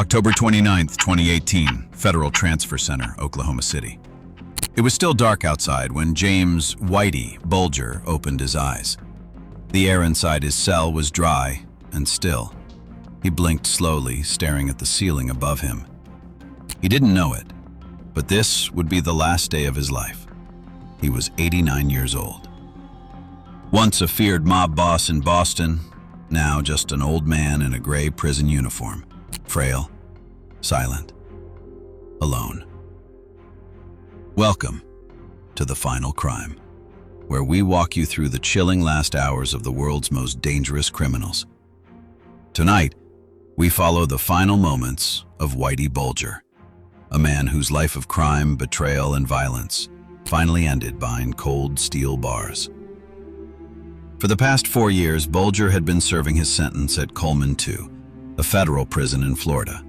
October 29, 2018, Federal Transfer Center, Oklahoma City. It was still dark outside when James Whitey Bulger opened his eyes. The air inside his cell was dry and still. He blinked slowly, staring at the ceiling above him. He didn't know it, but this would be the last day of his life. He was 89 years old. Once a feared mob boss in Boston, now just an old man in a gray prison uniform, frail, silent, alone. Welcome to The Final Crime, where we walk you through the chilling last hours of the world's most dangerous criminals. Tonight, we follow the final moments of Whitey Bulger, a man whose life of crime, betrayal, and violence finally ended behind cold steel bars. For the past 4 years, Bulger had been serving his sentence at Coleman II, a federal prison in Florida.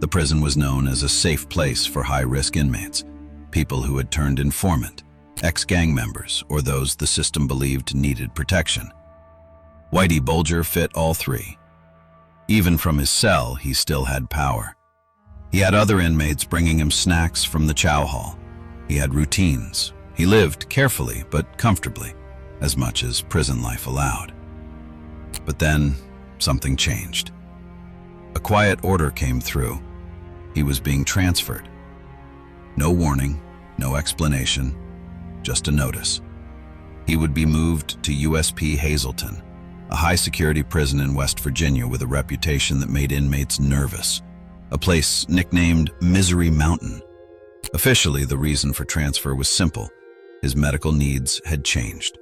The prison was known as a safe place for high-risk inmates, people who had turned informant, ex-gang members, or those the system believed needed protection. Whitey Bulger fit all three. Even from his cell, he still had power. He had other inmates bringing him snacks from the chow hall. He had routines. He lived carefully but comfortably, as much as prison life allowed. But then, something changed. A quiet order came through. He was being transferred. No warning, no explanation, just a notice. He would be moved to USP Hazleton, a high-security prison in West Virginia with a reputation that made inmates nervous, a place nicknamed Misery Mountain. Officially, the reason for transfer was simple. His medical needs had changed.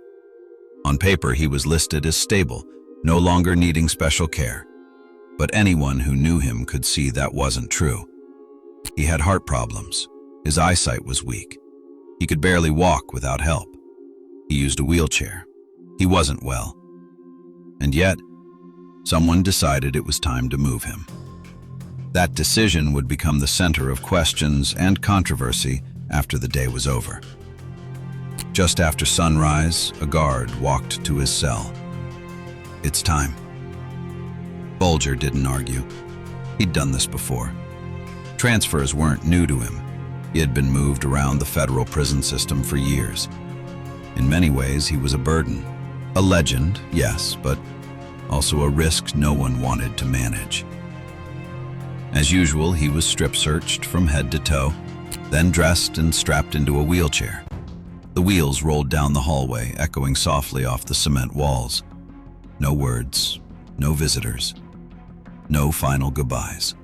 On paper, he was listed as stable, no longer needing special care. But anyone who knew him could see that wasn't true. He had heart problems. His eyesight was weak. He could barely walk without help. He used a wheelchair. He wasn't well. And yet, someone decided it was time to move him. That decision would become the center of questions and controversy after the day was over. Just after sunrise, a guard walked to his cell. "It's time." Bulger didn't argue. He'd done this before. Transfers weren't new to him. He had been moved around the federal prison system for years. In many ways, he was a burden. A legend, yes, but also a risk no one wanted to manage. As usual, he was strip-searched from head to toe, then dressed and strapped into a wheelchair. The wheels rolled down the hallway, echoing softly off the cement walls. No words, no visitors, no final goodbyes.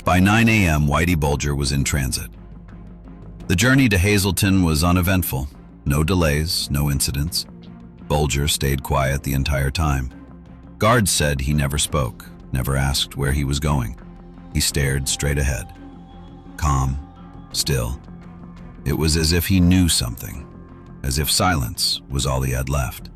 By 9 a.m., Whitey Bulger was in transit. The journey to Hazleton was uneventful. No delays, no incidents. Bulger stayed quiet the entire time. Guards said he never spoke, never asked where he was going. He stared straight ahead. Calm, still. It was as if he knew something, as if silence was all he had left.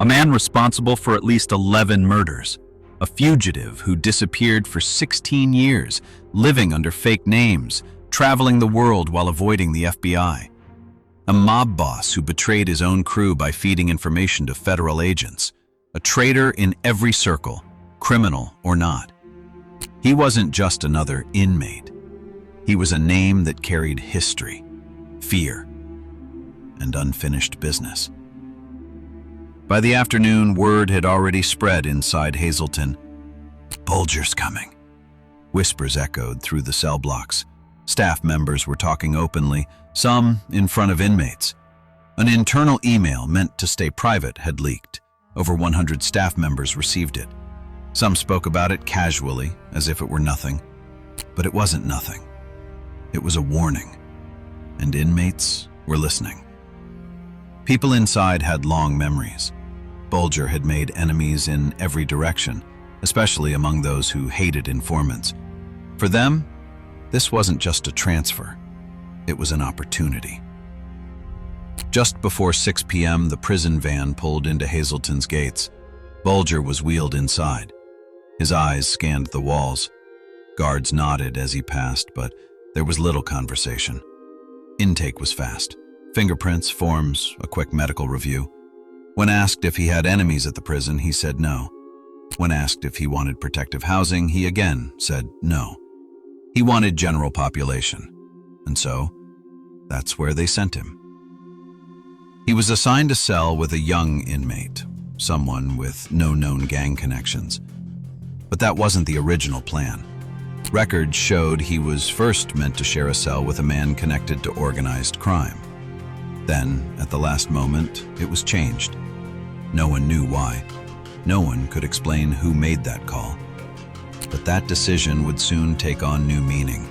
A man responsible for at least 11 murders. A fugitive who disappeared for 16 years, living under fake names, traveling the world while avoiding the FBI. A mob boss who betrayed his own crew by feeding information to federal agents. A traitor in every circle, criminal or not. He wasn't just another inmate. He was a name that carried history, fear, and unfinished business. By the afternoon, word had already spread inside Hazleton. "Bulger's coming." Whispers echoed through the cell blocks. Staff members were talking openly, some in front of inmates. An internal email meant to stay private had leaked. Over 100 staff members received it. Some spoke about it casually, as if it were nothing. But it wasn't nothing. It was a warning. And inmates were listening. People inside had long memories. Bulger had made enemies in every direction, especially among those who hated informants. For them, this wasn't just a transfer. It was an opportunity. Just before 6 p.m., the prison van pulled into Hazleton's gates. Bulger was wheeled inside. His eyes scanned the walls. Guards nodded as he passed, but there was little conversation. Intake was fast. Fingerprints, forms, a quick medical review. When asked if he had enemies at the prison, he said no. When asked if he wanted protective housing, he again said no. He wanted general population, and so that's where they sent him. He was assigned a cell with a young inmate, someone with no known gang connections. But that wasn't the original plan. Records showed he was first meant to share a cell with a man connected to organized crime. Then, at the last moment, it was changed. No one knew why. No one could explain who made that call. But that decision would soon take on new meaning.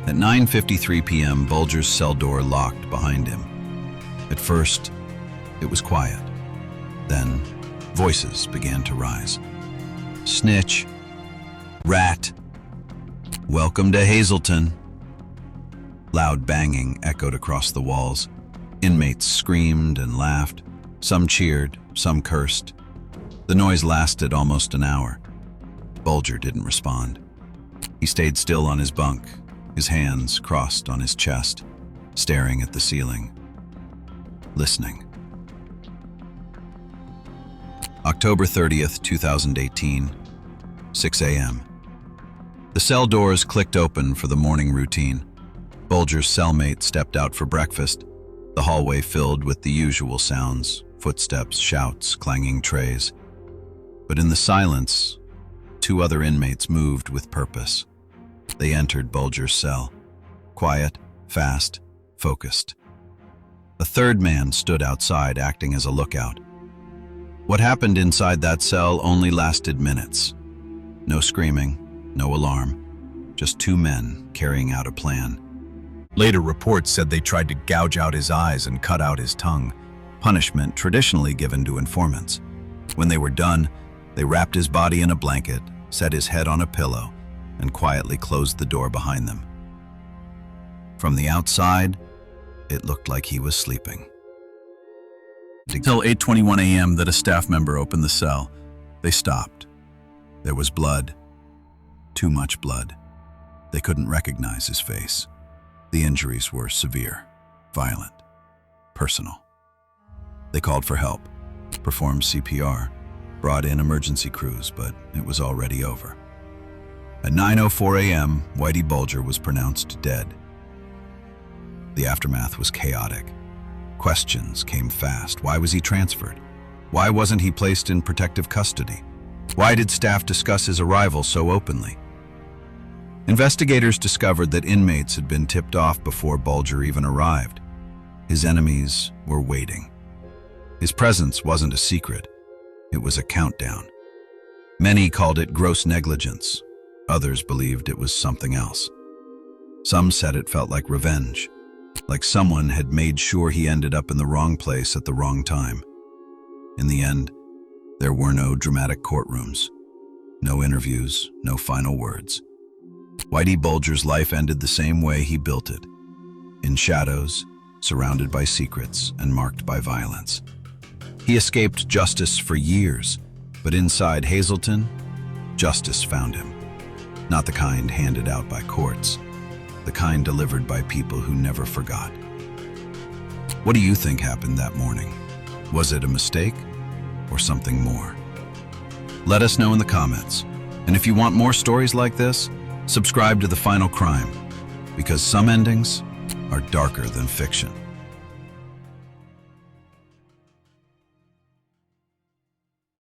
At 9:53 p.m., Bulger's cell door locked behind him. At first, it was quiet. Then, voices began to rise. Snitch. Rat. Welcome to Hazleton. Loud banging echoed across the walls. Inmates screamed and laughed. Some cheered, some cursed. The noise lasted almost an hour. Bulger didn't respond. He stayed still on his bunk, his hands crossed on his chest, staring at the ceiling, listening. October 30th, 2018, 6 a.m. The cell doors clicked open for the morning routine. Bulger's cellmate stepped out for breakfast, the hallway filled with the usual sounds, footsteps, shouts, clanging trays. But in the silence, two other inmates moved with purpose. They entered Bulger's cell, quiet, fast, focused. A third man stood outside, acting as a lookout. What happened inside that cell only lasted minutes. No screaming, no alarm, just two men carrying out a plan. Later reports said they tried to gouge out his eyes and cut out his tongue, punishment traditionally given to informants. When they were done, they wrapped his body in a blanket, set his head on a pillow, and quietly closed the door behind them. From the outside, it looked like he was sleeping. Until 8:21 a.m. that a staff member opened the cell. They stopped. There was blood. Too much blood. They couldn't recognize his face. The injuries were severe, violent, personal. They called for help, performed CPR, brought in emergency crews, but it was already over. At 9:04 a.m., Whitey Bulger was pronounced dead. The aftermath was chaotic. Questions came fast. Why was he transferred? Why wasn't he placed in protective custody? Why did staff discuss his arrival so openly? Investigators discovered that inmates had been tipped off before Bulger even arrived. His enemies were waiting. His presence wasn't a secret. It was a countdown. Many called it gross negligence. Others believed it was something else. Some said it felt like revenge, like someone had made sure he ended up in the wrong place at the wrong time. In the end, there were no dramatic courtrooms, no interviews, no final words. Whitey Bulger's life ended the same way he built it, in shadows, surrounded by secrets, and marked by violence. He escaped justice for years, but inside Hazleton, justice found him. Not the kind handed out by courts, the kind delivered by people who never forgot. What do you think happened that morning? Was it a mistake or something more? Let us know in the comments. And if you want more stories like this, subscribe to The Final Crime, because some endings are darker than fiction.